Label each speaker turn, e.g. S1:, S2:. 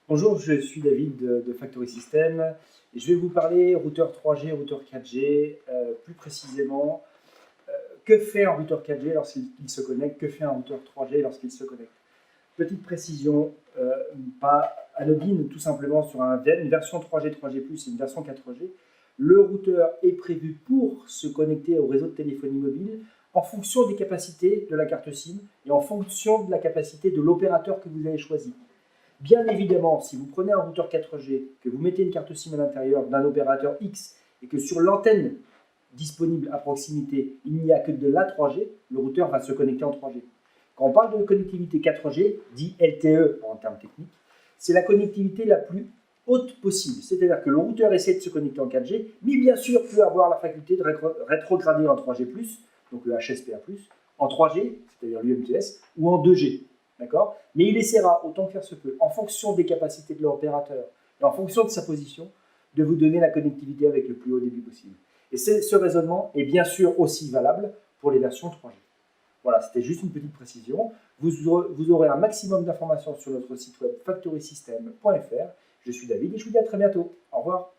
S1: Bonjour, je suis David de Factory System et je vais vous parler routeur 3G, routeur 4G, plus précisément, que fait un routeur 4G lorsqu'il se connecte, que fait un routeur 3G lorsqu'il se connecte. Petite précision, pas anodine, tout simplement sur une version 3G, 3G+, et une version 4G, le routeur est prévu pour se connecter au réseau de téléphonie mobile en fonction des capacités de la carte SIM et en fonction de la capacité de l'opérateur que vous avez choisi. Bien évidemment, si vous prenez un routeur 4G, que vous mettez une carte SIM à l'intérieur d'un opérateur X et que sur l'antenne disponible à proximité, il n'y a que de la 3G, le routeur va se connecter en 3G. Quand on parle de connectivité 4G, dit LTE en termes techniques, c'est la connectivité la plus haute possible. C'est-à-dire que le routeur essaie de se connecter en 4G, mais bien sûr peut avoir la faculté de rétrograder en 3G+, donc le HSPA+, en 3G, c'est-à-dire l'UMTS, ou en 2G. D'accord? Mais il essaiera, autant que faire se peut, en fonction des capacités de l'opérateur et en fonction de sa position, de vous donner la connectivité avec le plus haut débit possible. Et ce raisonnement est bien sûr aussi valable pour les versions 3G. Voilà, c'était juste une petite précision. Vous aurez un maximum d'informations sur notre site web factorysystem.fr. Je suis David et je vous dis à très bientôt. Au revoir.